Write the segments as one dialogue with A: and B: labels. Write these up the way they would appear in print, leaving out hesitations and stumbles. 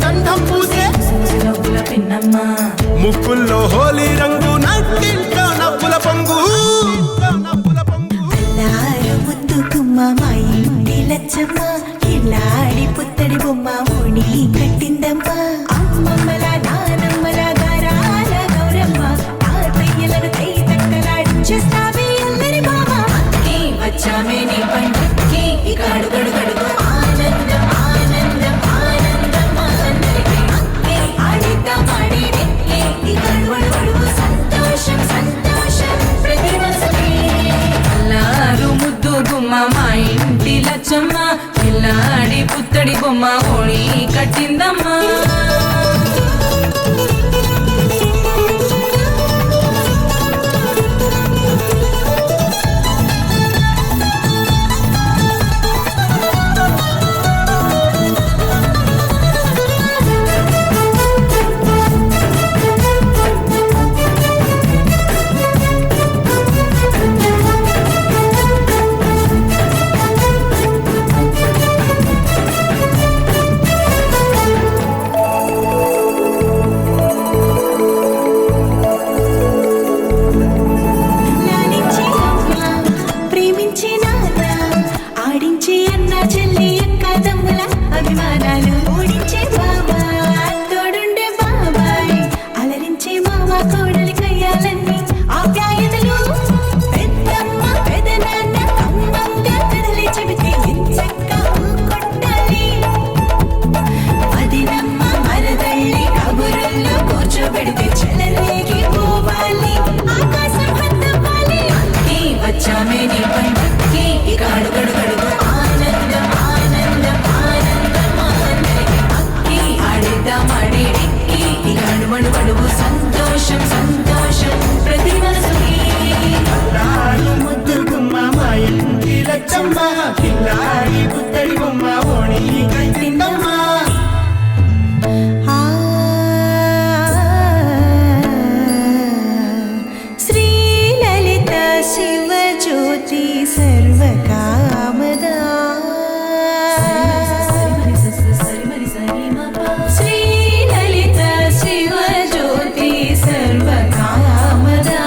A: గంధం పూసే
B: పిన్నమ్మ
A: ముక్కుల్లో హోలీ రంగు నట్టింట్లో నవ్వుల పొంగు
B: ముద్దుకుమ్మ మా ఇంటి లచ్చమ్మ ఇల్లాడి పుత్తడి బొమ్మ ఓణి కట్టిందమ్మ అమ్మమ్మల నానమ్మల గారాల గౌరమ్మ తాతయ్యలను కై తక్కలాడించేస్తావే అల్లరి బావ అక్కి వచ్చామే నీ పండుక్కి ఇక అడుగడుగడుగు ఆనందం ఆనందం ఆనందం అందరికీ అక్కి ఆడిద్దాం ఆడేడెక్కి ఇక అడుగడుగడుగు సంతోషం సంతోషం ప్రతి మనసుకి అల్లారు ముద్దు గుమ్మ మా ఇంటి లచ్చమ్మ పిల్లాడి పుత్తడి బొమ్మ ఓణి కట్టిందమ్మా సంతోషం సంతోషం ప్రతి మనసుకి
A: ముద్దు గుమ్మ మా ఇంటి లచ్చమ్మ పిల్లాడి పుత్తడి బొమ్మ ఓణి కట్టిందమ్మా
B: శ్రీలలిత శివజ్యోతి సర్వకామదా శ్రీలలిత శివజ్యోతి సర్వకామదా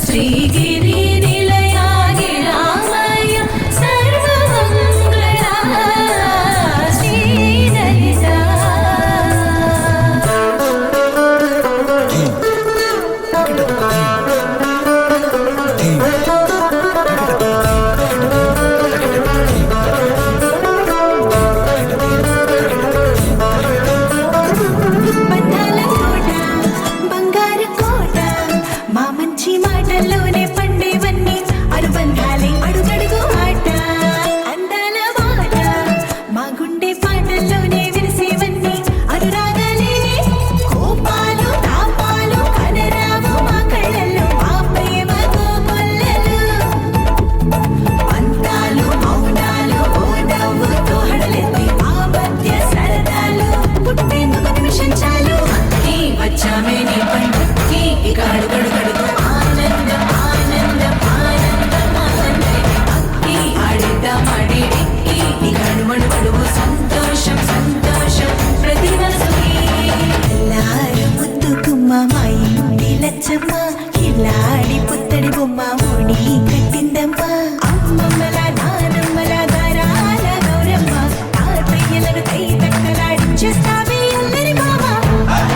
B: శ్రీగిరి నిలయాగి రామయ్య సర్వమంగళా శ్రీలలిత బంధాల కోట బంగారు కోట మా మంచి మాటల్లోనే పండేవన్నీ అనుబంధాలే అడుగడుగు ఆట అందాల మాట మా గుండె పాటల్లోనే విరిసేవన్నీ అనురాగాలేనే కోపాలు తాపాలు కనరావు మా కళ్ళల్లో మా ప్రేమ కోకొల్లలు పంతాలు మౌనాలు ఓ నవ్వుతో హడలెత్తి మా మధ్య సరదాలు పుట్టేందుకు నిమిషం చాలు అక్కి వచ్చామే నీ పండుక్కి ఇక అడుగడుగడుగు ఆనందం ఆనందం ఆనందం అందరికీ అక్కి ఆడిద్దాం ఆడేడెక్కి ఇక అడుగడుగడుగు సంతోషం సంతోషం ప్రతి మనసుకి ఎల్లారు ముద్దుకుమ్మ మా ఇంటి లచ్చమ్మ ఇల్లాడి పుత్తడి బొమ్మ ఓణి కట్టిందమ్మ అమ్మమ్మల నానమ్మల గారాల గౌరమ్మ తాతయ్యలను కై తక్కలాడించేస్తావే అల్లరి బావ అక్కి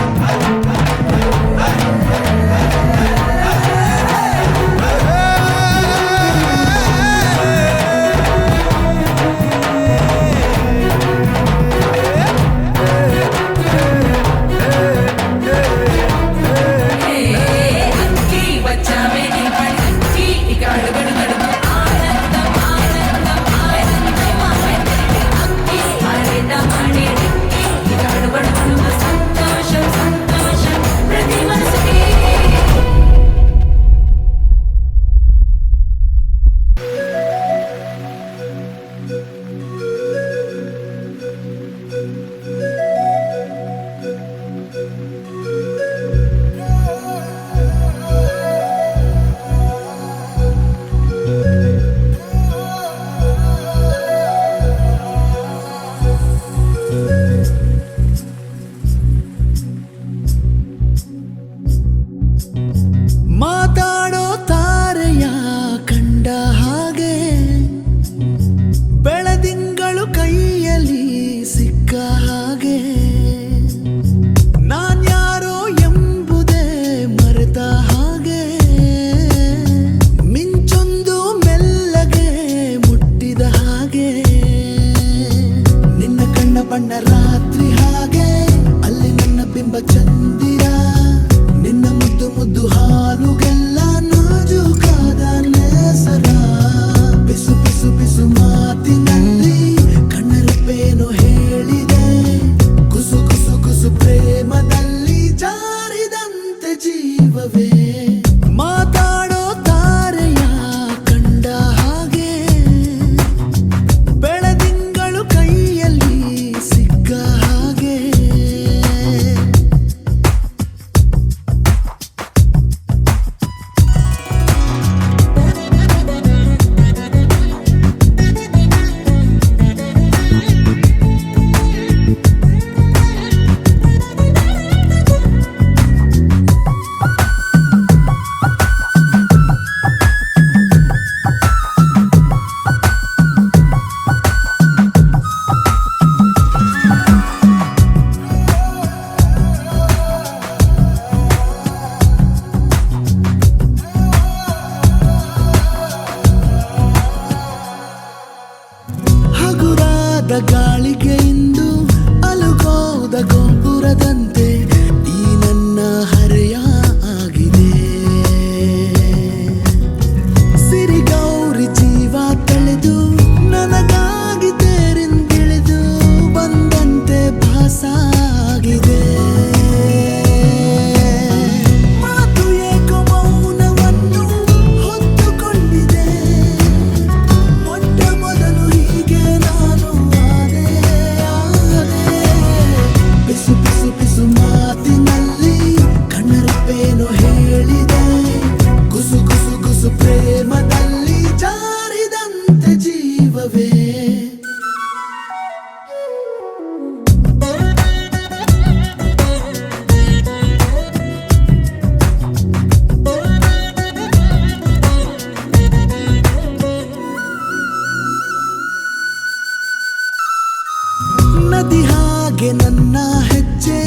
C: ಹೆಜ್ಜೆ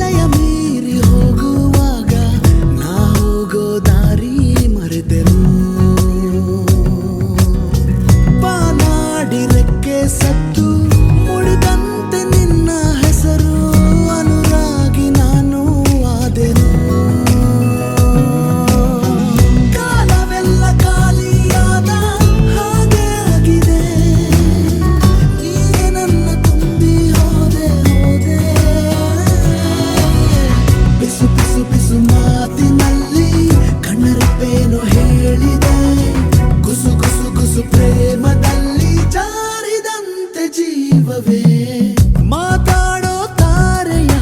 C: ಲಯ ಮೀರಿ ಹೋಗುವಾಗ ನಾ ಹೋಗೋ ದಾರಿ ಮರೆತೆನು ಪಾನಾಡಿ ರೆಕ್ಕೆ ಸತ್ತು ಮುಡಿದಂತೆ ನಿನ್ನ ಹೆಸರು ಅನುರಾಗಿ ನಾನು ಆದೆನು ಕಾಲವೆಲ್ಲ ಖಾಲಿಯಾದ ಹಾಗೆ ಆಗಿದೆ ನೀನೆ ನನ್ನ ತುಂಬಿ ಹೋದೆ ಬಿಸು ಬಿಸು ಬಿಸು ಮಾತಿನಲ್ಲಿ ಕಣ್ಣರೆಪ್ಪೇನು ಹೇಳಿದೆ ಗುಸು ಗುಸು ಗುಸು ಪ್ರೇಮದಲ್ಲಿ ಜಾರಿದಂತೆ ಜೀವವೇ ಮಾತಾಡೋ ತಾರೆಯ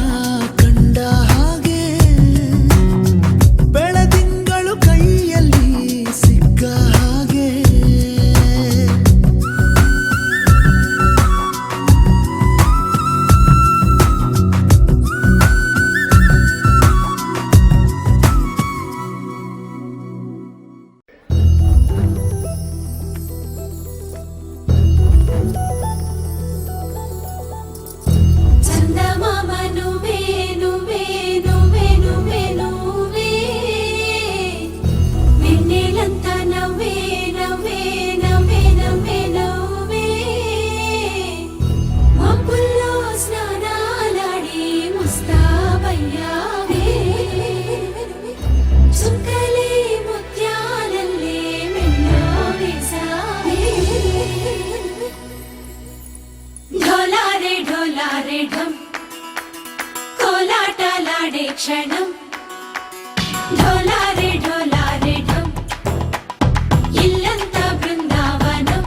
C: ಕಂಡ ಹಾಗೆ ಬೆಳದಿಂಗಳು ಕೈಯಲ್ಲಿ ಸಿಕ್ಕ ಹಾಗೆ
B: చందమామ నువ్వే నువ్వే నువ్వే నువ్వే నువ్వే వెన్నెలంతా నవ్వే నవ్వే నవ్వే నవ్వే నవ్వే మబ్బుల్లో స్నానాలాడి ముస్తాబయ్యావే చుక్కలే ముత్యాలల్లే మెల్లో వేసావే ढोलारे ढोलारे ढम కోలాటలాడే క్షణం ढोलारे ढोलारे ढम ఇల్లంతా బృందావనం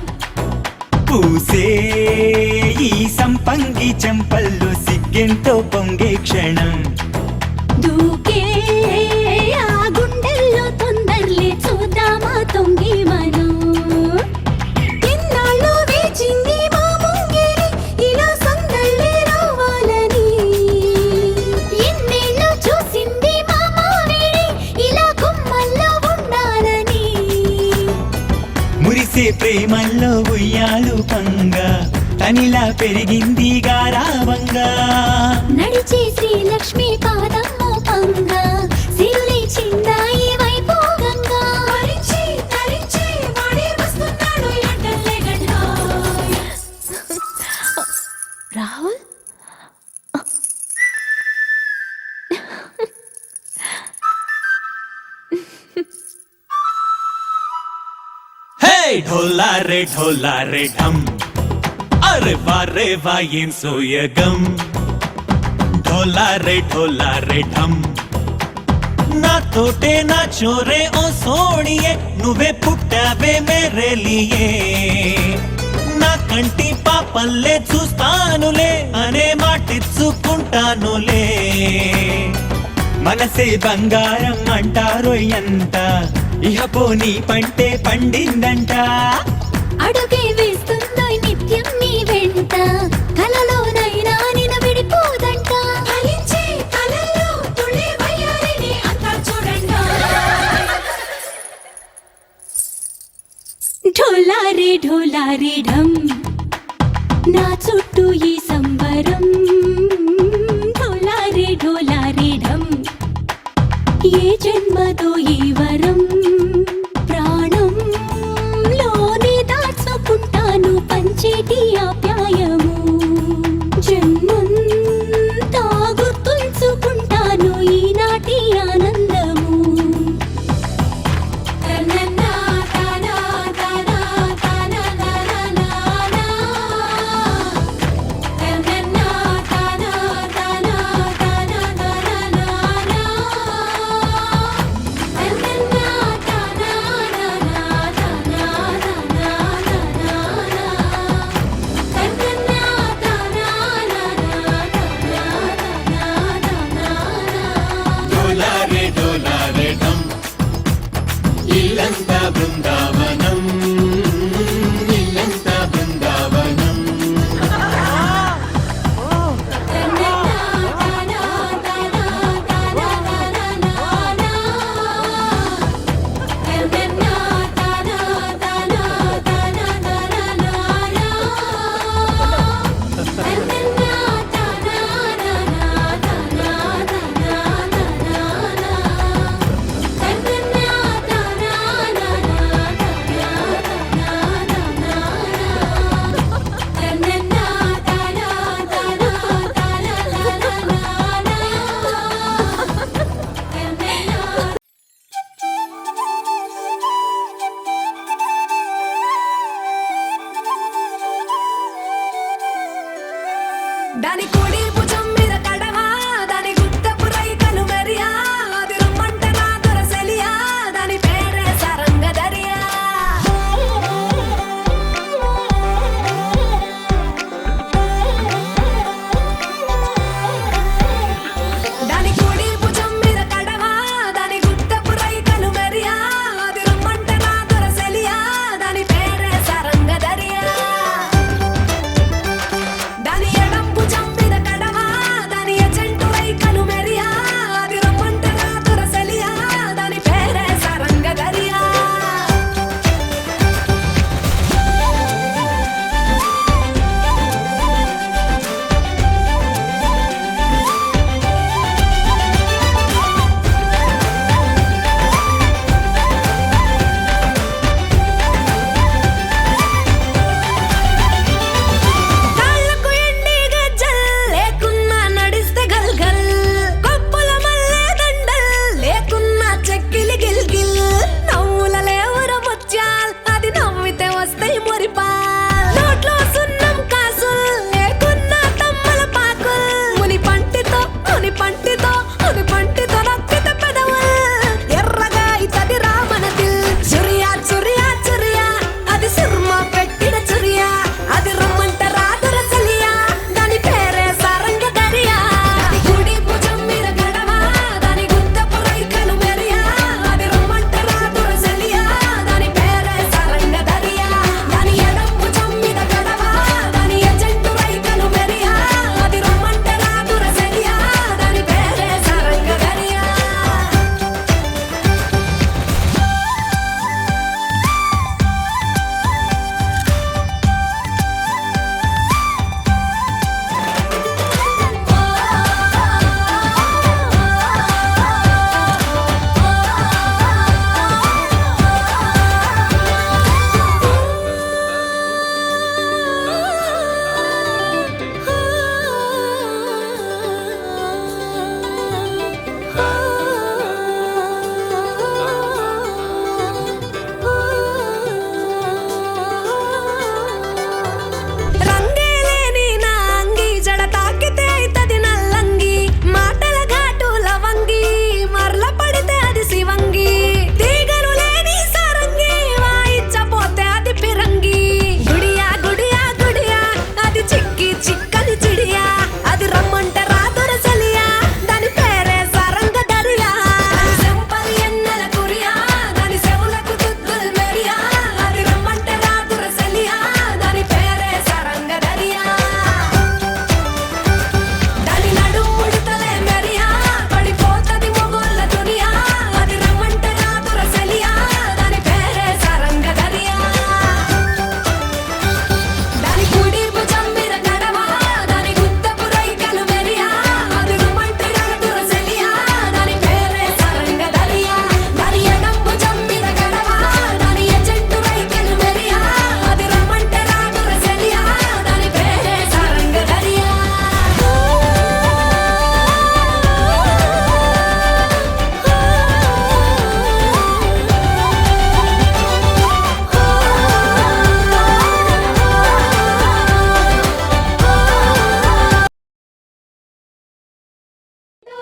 D: పూసే ఈ సంపంగి చెంపల్లో సిగ్గెంతో పొంగే క్షణం
B: దూకే ఆ గుండెల్లో తొందరలే చూద్దామా తొంగి మనం ఎన్నాళ్ళు వేచింది మా ముంగిరి ఇలా సందళ్ళే రావాలని ఎన్నేళ్ళు చూసింది మా మావిడి ఇలా గుమ్మల్లో ఉండాలని
D: మురిసే ప్రేమల్లో ఉయ్యాలు పంగా తనిలా పెరిగింది గారావంగా
B: నడిచే శ్రీలక్ష్మి పాదం మోపంగా సిరులి చిందాయి వైభోగంగా తరించి తరించి వాడే వస్తున్నాడు ఎండలే గడ్డ రాహుల్
D: హే ढोला रे ढम అరే వా ఏం సోయగం ढोला रे ढम నాతోటే నా చోరే ఓ సోణియే నువ్వే పుట్టావే మేరే లియే నా కంటి పాపల్లే చూస్తానులే అనే మాటిచ్చుకుంటానులే మనసే బంగారం అంటారో ఎంత ఇహ పోనీ పంటే పండిందంట
B: అడుగే వేస్తుందో నిత్యం నీ వెంట కలలోనైనా నిన విడిపోదంట ఫలించే కలల్లో తుళ్ళే వయ్యారిని అంతా చూడండి ढोलारे ढम నా చుట్టూ ఈ సంబరం ढोलारे ढम ఏ జన్మదో ఈ వరం ప్రాణంలోనే దాచుకుంటాను పంచేటి ఆప్యాయము జన్మంతా గుర్తుంచుకుంటాను ఈనాటి ఆనందము తననా తనా తనా తనా తనా తననా తనా తనా తనా తనా తననా
E: అని పంటితో నొక్కిత పెదవుల్ ఎర్రగా ఇతది రామనదిల్ చురియా చురియా చురియా అది సిర్మా పెట్టిన చురియా అది రమ్మంట రాదుర చలియా దాని పేరే సారంగ దరియా అది గుడి భుజం మీద గడవా దాని గుద్దపు రైకలు మెరియా అది రమ్మంట రాదుర చలియా దాని పేరే సారంగ దరియా దాని ఎడం భుజం మీద గడవా దాని ఎజెంటు రైకలు మెరియా అది రమ్మంట రాదుర చలియా దాని పేరే సారంగ దరియా రంగేలేని నా అంగి జడ తాకితే అయితది నల్లంగి మాటల ఘాటు లవంగి మరల పడితే అది శివంగి తీగలు లేని సారంగి వాయించపోతే అది పిరంగి గుడియా గుడియా గుడియా అది చిక్కని చిడియా అది రమ్మంట రాదుర చలియా దాని పేరే సారంగ దరియా అది సెంపల్ ఎన్నెల కురియా దాని సెవులకు దుద్దుల్ మెరియా అది రమ్మంట రాదుర చలియా దాని పేరే సారంగ దరియా దాని నడుముడితలే మెరియా పడిపోతది మొగోళ్ళ దునియా అది రమ్మంట రాదుర చలియా దాని పేరే సారంగ దరియా దాని కుడి భుజం మీద గడవా దాని గుద్దపు రైకలు మెరియా అది రమ్మంట రాదుర చలియా దాని పేరే సారంగ దరియా దాని ఎడం భుజం మీద గడవా దాని ఎజెంటు రైకలు మెరియా అది రమ్మంట రాదుర చలియా దాని పేరే సారంగ దరియా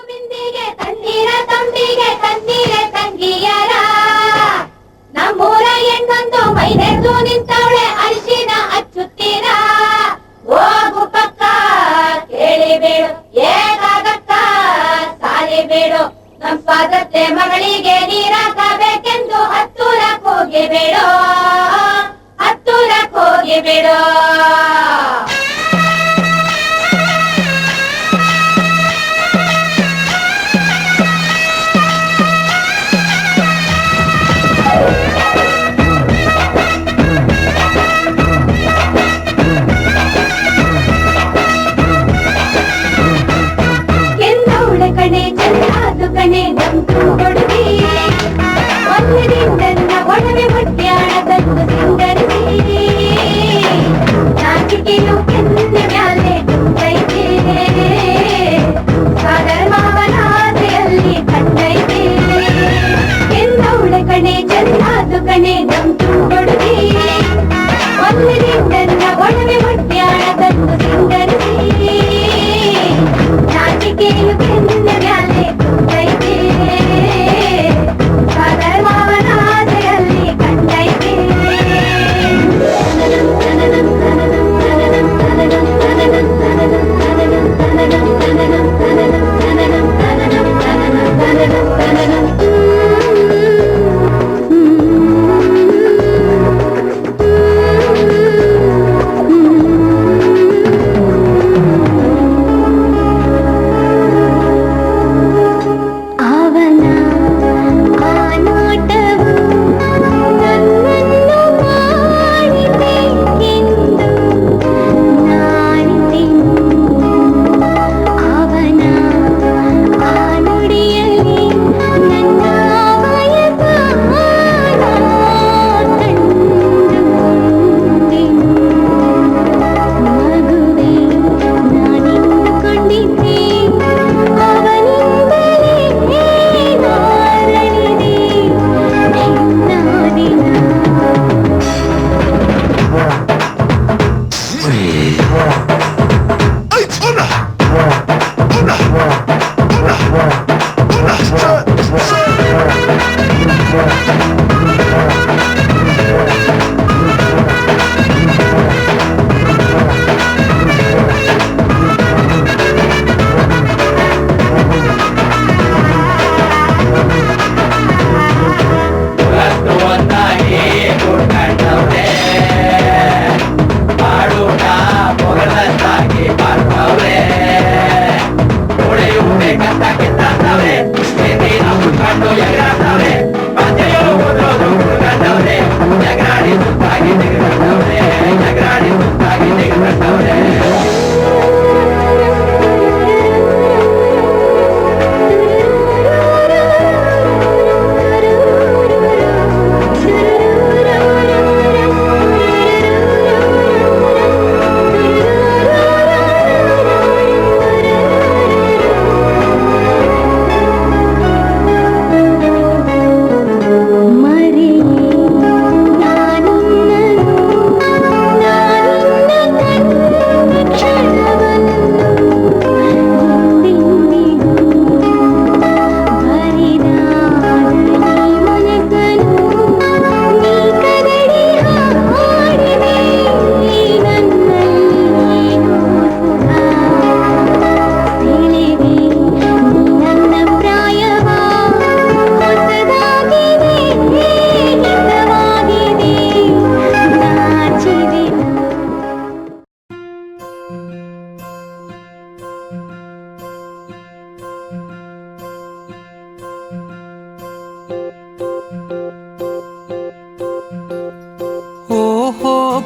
B: ಬಿಂದಿಗೆ ತಣ್ಣೀರ ತಂಬಿಗೆ ತಣ್ಣೀರೆ ತಂಗಿಯರ ನಮ್ಮೂರ ಹೆಣ್ಣೊಂದು ಮೈನೆರೆದು ನಿಂತವಳೆ ಅರಿಶಿನ ಹಚ್ಚುತ್ತೀರ ಹೋಗು ಪಕ್ಕ ಕೇಳಿಬೇಡು ಏಕಾಗಕ್ಕ ಸಾಲಿಬೇಡು ನಮ್ ಸ್ವಾಗತ್ತೆ ಮಗಳಿಗೆ ನೀರಾಕಬೇಕೆಂದು ಹತ್ತೂರಕ್ಕೆ ಹೋಗಿಬೇಡೋ ಹತ್ತೂರಕ್ಕೆ ಹೋಗಿಬೇಡೋ ಕೆಂದವಳ ಕಣೆ ಚೆಲ್ಲಾದು ಕಣೆ ನಂತು ಕೊಡುಗೆ ಒಂದರಿಂದ ಒಡವೆ ಮುಟ್ಟ್ಯಾಳ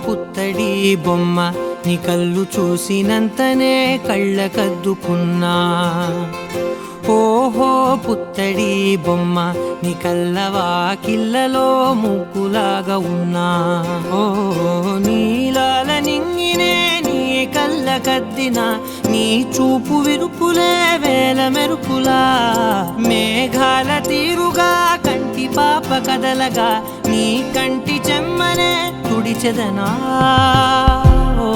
F: పుత్తడి బొమ్మ నీ కళ్ళు చూసినంతనే కళ్ళకద్దుకున్నా ఓహో పుత్తడి బొమ్మ నీ కళ్ళవాకిళ్ళలో ముగ్గులాగా ఉన్నా ఓ నీలాల నింగినే నీ కళ్ళకద్దిన నీ చూపు విరుపులే వేల మెరుపులా మేఘాల తీరుగా కంటి పాప కదలగా నీ కంటి చెమ్మనే తుడిచెదనా ఓ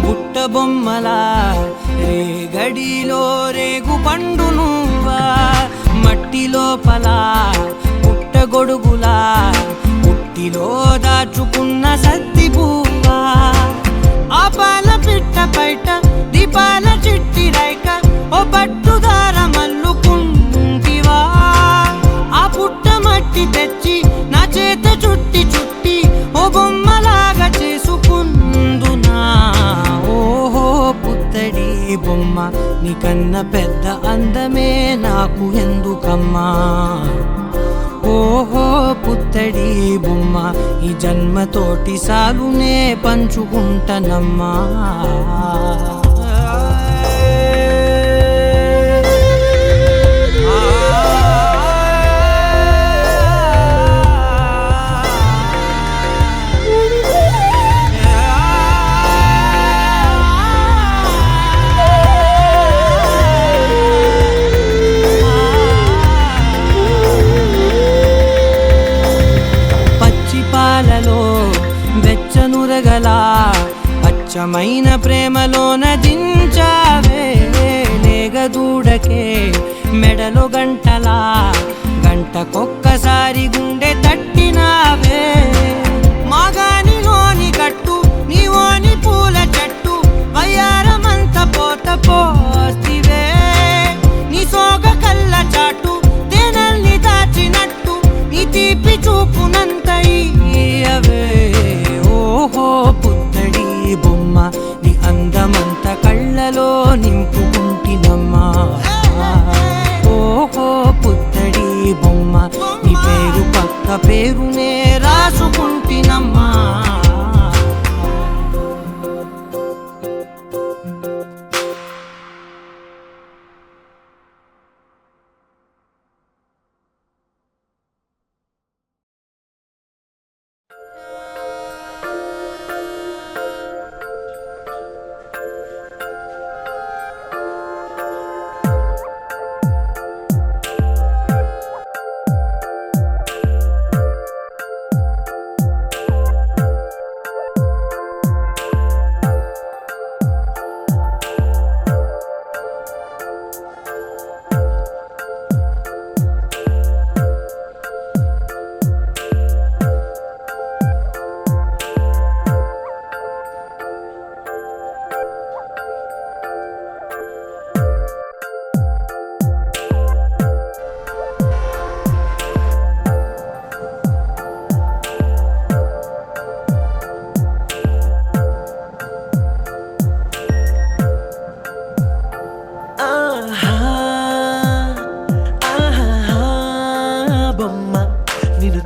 F: బుట్ట బొమ్మలా రేగడిలో రేగు పండు నువ్వా మట్టి లోపల పుట్ట గొడుగులా పుట్టిలో దాచుకున్న సత్తి పువ్వా ఆపాల పిట్ట బయట దీపాల చిట్టి రైక ఓ పట్టుదార మల్లుకుంటివా ఆ పుట్ట మట్టి తెచ్చి నా చేత చుట్టి చుట్టి ఓ బొమ్మలాగా చేసుకుందునా ఓహో పుత్తడి బొమ్మ నీకన్నా పెద్ద అందమే నాకు ఎందుకమ్మా ఓహో పుత్తడి బొమ్మ ఈ జన్మతోటి సాలునే పంచుకుంటనమ్మా పాలలో వెచ్చనురగల అచ్చమైన ప్రేమలోన దించావే లేగదూడకే మెడలో గంటలా గంటకొక్కసారి గుండె తట్టినావే మాగానిలోని గట్టు నీవోని పూల చెట్టు వయ్యారమంత పోత పోస్తివే నీ సోగ కళ్ళ చాటు తేనల్ని దాచినట్టు నీ తీపి చూపునంత ఓహో పుత్తడి బొమ్మ నీ అందమంత కళ్ళలో నింపుకుంటినమ్మా ఓహో పుత్తడి బొమ్మ నీ పేరు పక్క పేరునే రాసుకుంటినమ్మా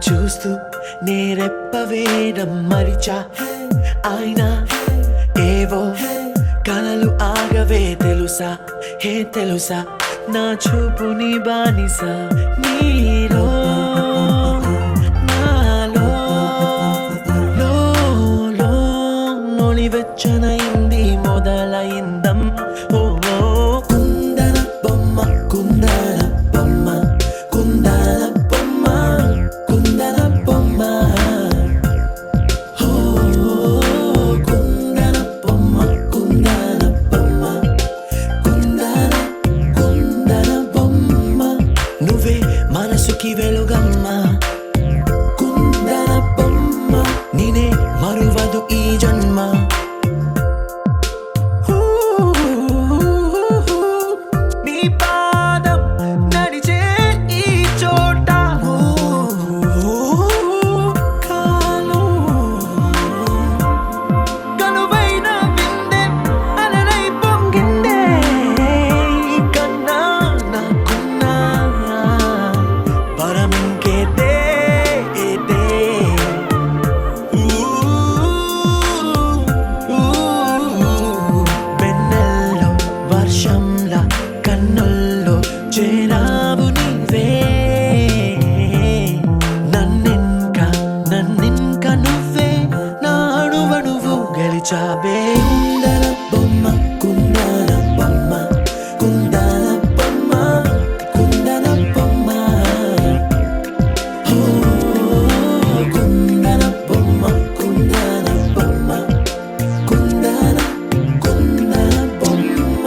C: చూస్తూ నేరెప్పవేయడం మరిచా ఆయన ఏవో కలలు ఆగవే తెలుసా హే తెలుసా నా చూపు నీ బానిస నీలో నాలో లో నొలి వెచ్చనైంది మొదలైందం ఓ కుందన బొమ్మ కుందన బొమ్మ కుందన బొమ్మ కుందన బొమ్మ ఓ కుందన బొమ్మ కుందన బొమ్మ ಕುಂದನ ಬೊಮ್ಮ ನೀನೆ ಮರುವದು ಈ ಜನ್ಮ నీ పాదం నడిచే ఈ చోట కాలు కనువైన విందే అలరై పొంగిందే కన్నా నాకున్నా పరమింకేదే వెన్నెల్లో వర్షంలా కన్నుల్లో చేరావు నీవే నన్నింక నువ్వే నా అణువణువు గెలిచావే కుందన బొమ్మ కుందన బొమ్మ కుందన బొమ్మ కుందన బొమ్మ ఓ కుందన బొమ్మ కుందన బొమ్మ కుందన బొమ్మ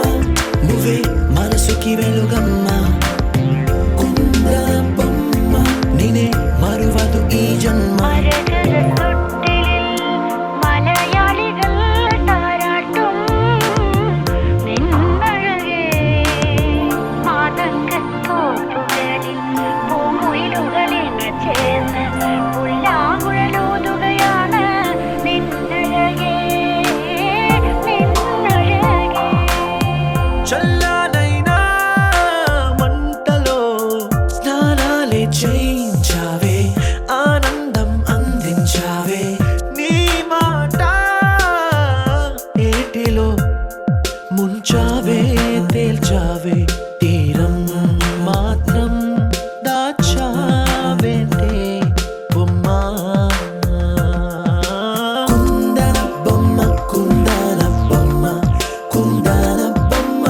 C: నువ్వే మనసుకి వెలుగమ్మ కుందన బొమ్మ నేనే మరువదు ఈ జన్మ
B: മലയാളികൾ താരാട്ടും നിന്നഴകേ മാതങ്കത്തോപ്പുകളിൽ പൂമുയിലുകളിൽ ചേർന്ന് പുല്ലാങ്കുഴലൂതുകയാണ് നിന്നഴകേ നിന്നഴകേ
C: చల్లనైనా మంటలో స్నానాలే చేయించావే ఆనందం అందించావే నీ మాట ఏటిలో ముంచావే తేల్చావే తీరం మాత్రం దాచావేంటే బొమ్మ కుందన బొమ్మ కుందన బొమ్మ కుందన బొమ్మ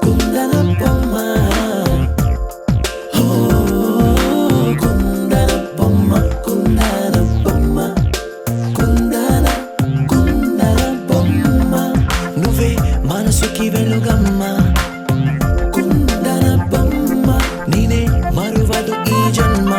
C: కుందన బొమ్మ ఓ కుందన బొమ్మ కుందన బొమ్మ కుందన బొమ్మ నువ్వే మనసుకి వెలుగమ్మ కుందన బొమ్మ నేనే మరువదు ఈ జన్మ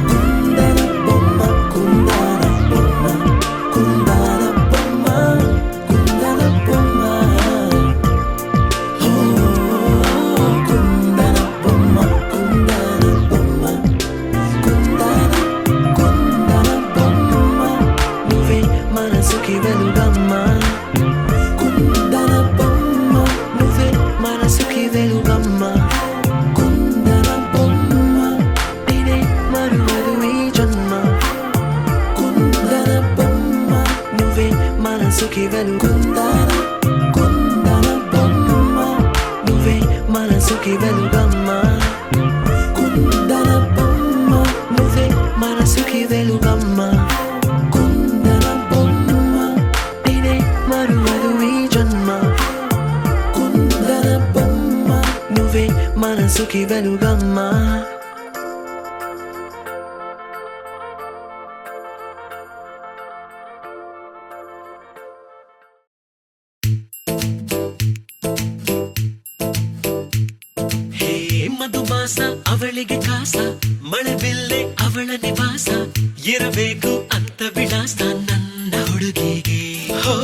C: కుందన బొమ్మ కుందన బొమ్మ కుందన బొమ్మ కుందన బొమ్మ ఓ కుందన బొమ్మ కుందన బొమ్మ కుందన బొమ్మ నువ్వే మనసుకి వెలుగమ్మ కుందన బొమ్మ నువ్వే మనసుకి వెలుగమ్మ కుందన బొమ్మ నేనే మరువదు ఈ జన్మ కుందన బొమ్మ నువ్వే మనసుకి వెలుగుందన కుందన బొమ్మ నువ్వే మనసుకి వెలుగమ్మ కుందన బొమ్మ నువ్వే మనసుకి వెలుగమ్మ కుందన బొమ్మ నేనే మరువదు ఈ జన్మ కుందన బొమ్మ నువ్వే మనసుకి వెలుగమ్మ ಹೇ ಮಧುಮಾಸ ಅವಳಿಗೆ ಕಾಸ ಮಳೆ ಬಿಲ್ಲೆ ಅವಳ ನಿವಾಸ ಇರಬೇಕು ಅಂತ ವಿಳಾಸ ನನ್ನ ಹುಡುಗಿಗೆ ಹೋ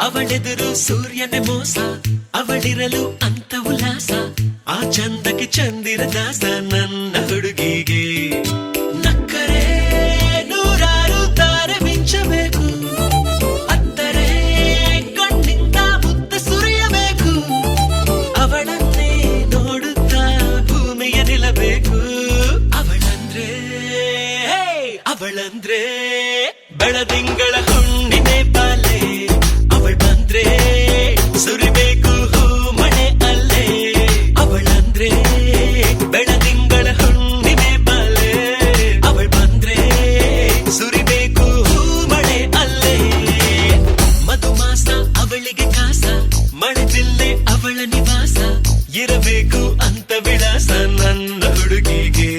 C: ಅವಳೆದುರು ಸೂರ್ಯನ ಮೋಸ ಅವಳಿರಲು ಅಂತ ಉಲ್ಲಾಸ ಆ ಚಂದಕ್ಕೆ ಚಂದಿರ ದಾಸ ನನ್ನ ಹುಡುಗಿಗೆ ನಕ್ಕರೆ ನೂರಾರು ತಾರೆ ಮಿಂಚಬೇಕು ಅತ್ತರೆ ಕಣ್ಣಿಂದ ಮುತ್ತ ಸುರಿಯಬೇಕು ಅವಳನ್ನೇ ನೋಡುತ್ತಾ ಭೂಮಿಯ ನಿಲ್ಲಬೇಕು ಅವಳಂದ್ರೆ ಬೆಳದಿಂಗಳ ಹುಣ್ಣಿಮೆ ಬಾಲೆ ಅವಳ ಬಂದ್ರೆ ಸುರ ನಿವಾಸ ಇರಬೇಕು ಅಂತ ವಿಳಾಸ ನನ್ನ ಹುಡುಗಿಗೆ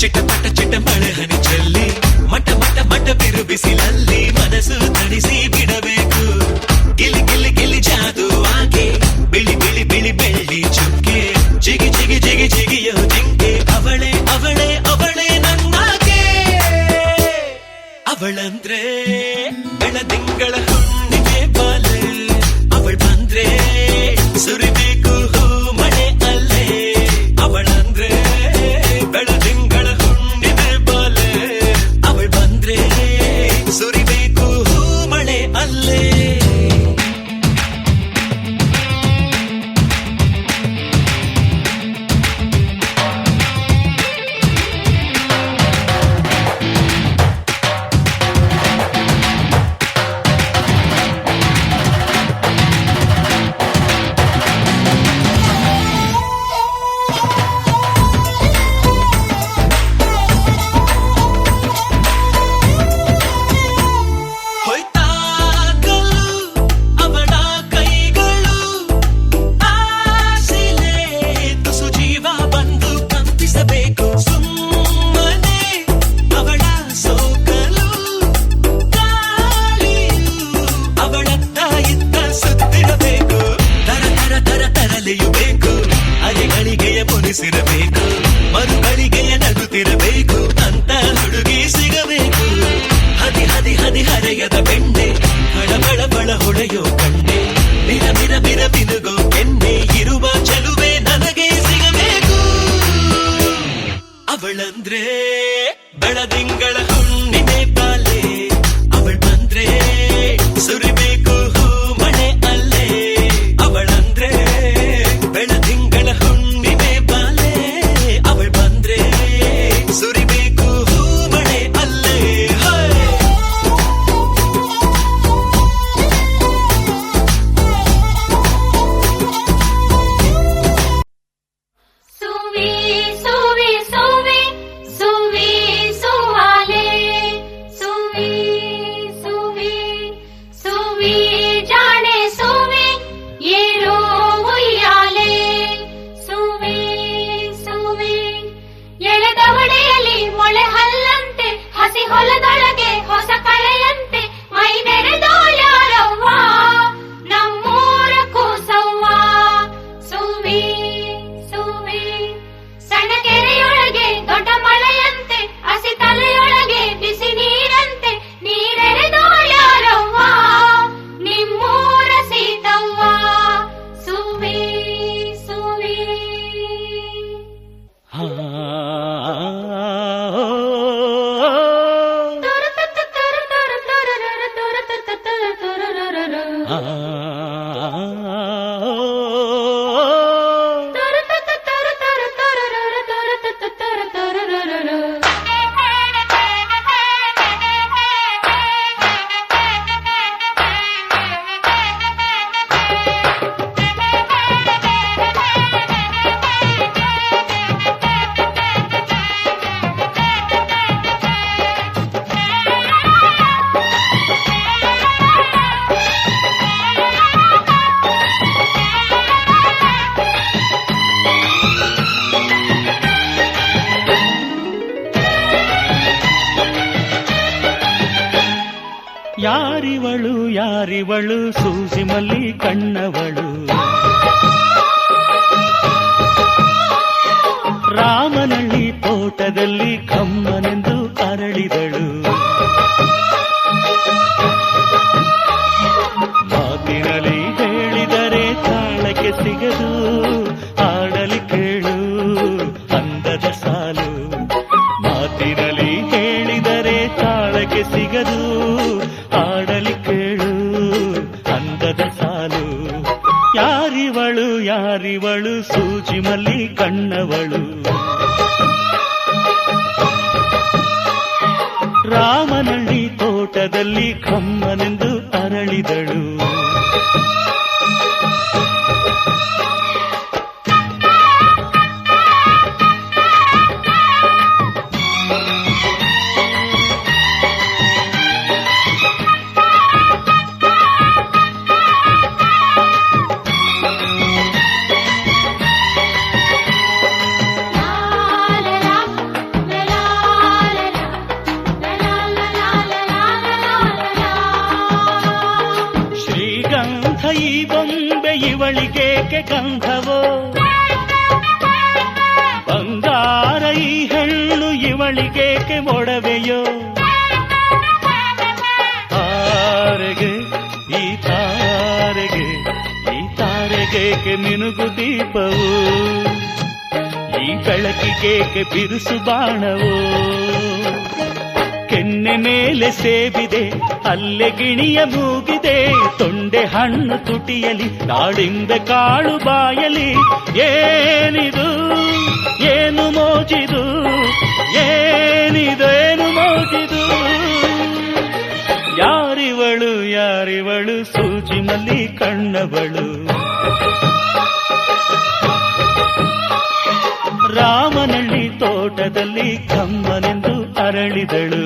C: ಚಿಟಪಟ ಚಿಟ ಮಳೆ ಹನಿ ಚೆಲ್ಲಿ ಮಟ ಮಟ ಮಟ ಬಿರುಬಿಸಿಲಲ್ಲಿ ಮನಸ್ಸು ತಣಿಸಿ ಬಿಡಬೇಕು ಗಿಲಿ ಗಿಲಿ ಗಿಲಿ ಜಾದು ಆಕೆ ಬಿಳಿ ಬಿಳಿ ಬಿಳಿ ಬೆಳ್ಳಿ ಚುಕ್ಕೆ ಜಿಗಿ ಜಿಗಿ ಜಿಗಿ ಜಿಗಿಯೋ ಜಿಂಕೆ ಅವಳೇ ಅವಳೇ ಅವಳೇ ನನ್ನಾಗೆ ಅವಳಂದ್ರೆ ಬೆಳದಿಂಗಳ ಹುಣ್ಣಿಮೆ ಬಾಲೆ ಅವಳು ಬಂದ್ರೆ ಸುರಿಬೇಕು ಹೂ ಮಳೆ ಅಲ್ಲೇ ಅವಳಂದ್ರೆ ಬೆಳದಿಂಗಳ ಹುಣ್ಣಿಮೆ ಬಾಲೆ ಅವಳು ಬಂದ್ರೆ ಸುರಿಬೇಕು ಹೂ ಮಳೆ ಅಲ್ಲೇ ಮುನಿಸಿರಬೇಕು ಮರುಗಳಿಗೆಯ ನಗುತ್ತಿರಬೇಕು ಅಂತ ಹುಡುಗಿ ಸಿಗಬೇಕು ಹದಿ ಹದಿ ಹದಿ ಹರೆಯದ ಬೆಣ್ಣೆ ಹಳಬಳ ಬಳ ಹೊಳೆಯೋ ಕಣ್ಣೆ ಬಿರ ಬಿರ ಬಿರ ಬಿನುಗೋ ಕೆನ್ನೆ ಇರುವ ಚೆಲುವೆ ನನಗೆ ಸಿಗಬೇಕು ಅವಳಂದ್ರೆ ಬೆಳದಿಂಗಳ ಹುಣ್ಣಿಮೆ ಬಾಲೆ ಅವಳು ಬಂದ್ರೆ ಸುರಿಬೇಕು ಹೂ ಮಳೆ ಅಲ್ಲೇ ಅವಳಂದ್ರೆ ಬೆಳದಿಂಗಳ ಹುಣ್ಣಿಮೆ ಬಾಲೆ ಅವಳು ಬಂದ್ರೆ ಸುರಿಬೇಕು ಹೂ ಮಳೆ ಅಲ್ಲೇ
B: ಸುವಿ ಸುವಿ ಸುವಿ ಸುವಿ ಸುವಾಲೆ ಸುವಿ ಸುವಿ ಸುವಿ ಜಾಣೆ ಸುವಿ ಏರೋ ಉಯ್ಯಾಲೆ ಸುವಿ ಸುವಿ ಎಳೆದವಳೆಯಲ್ಲಿ ಮೊಳೆ ಹಲ್ಲಂತೆ ಹಸಿ ಹೊಲದೊಳಗೆ ಹೊಸ ಕಳೆಯಂತೆ ಮೈ ಬೆರೆದೋ ಯಾರವ್ವ ನಮ್ಮೂರ ಕೂಸವ್ವ ಸುವಿ ಸುವಿ ಸಣ್ಣ ಕೆರೆಯೊಳಗೆ ದೊಡ್ಡ ಮಳೆಯಂತೆ ಹಸಿ ತಲೆಯೊಳಗೆ ಬಿಸಿ ನೀರಂತೆ ನೀರೆರೆದೋ ಯಾರವ್ವ ನಿಮ್ಮೂರ ಸೀತವ್ವ ಸುವಿ ಸುವಿ
D: ಯಾರಿವಳು ಯಾರಿವಳು ಸೂಸಿ ಮಲ್ಲಿ ಕಣ್ಣವಳು ರಾಮನಳ್ಳಿ ತೋಟದಲ್ಲಿ ಕಮ್ಮನ ಸಿಗದು ಹಾಡಲಿ ಕೇಳು ಅಂದದ ಸಾಲು. ಯಾರಿವಳು ಯಾರಿವಳು ಸೂಜಿ ಮಲ್ಲಿ ಕಣ್ಣವಳು. ರಾಮನಳ್ಳಿ ತೋಟದಲ್ಲಿ ಕಮ್ಮನೆಂದು ಅರಳಿದಳು. ಈ ಬೊಂಬೆ ಇವಳಿಗೇಕೆ ಗಂಧವೋ, ಬಂಗಾರ ಈ ಹೆಣ್ಣು ಇವಳಿಗೇಕೆ ಒಡವೆಯೋ. ತಾರೆಗೆ ಈ ತಾರೆಗೆ ಈ ತಾರೆಗೇಕೆ ಮಿನುಗು ದೀಪವು, ಈ ಬೆಳಕಿಗೇಕೆ ಬಿರುಸು ಬಾಣವೋ. ಕೆನ್ನೆ ಮೇಲೆ ಸೇಬಿದೆ ಅಲ್ಲೆ ಗಿಣಿಯ ಮೂಗಿದೆ, ತೊಂಡೆ ಹಣ್ಣು ತುಟಿಯಲಿ ದಾಳಿಂಬೆ ಕಾಳು ಬಾಯಲಿ. ಏನಿದು ಏನು ಮೋಜಿದು, ಏನಿದೇನು ಮೋಜಿದು. ಯಾರಿವಳು ಯಾರಿವಳು ಸೂಜಿ ಮಲ್ಲಿ ಕಣ್ಣವಳು. ರಾಮನಳ್ಳಿ ತೋಟದಲ್ಲಿ ಕಮ್ಮನೆಂದು ಅರಳಿದಳು.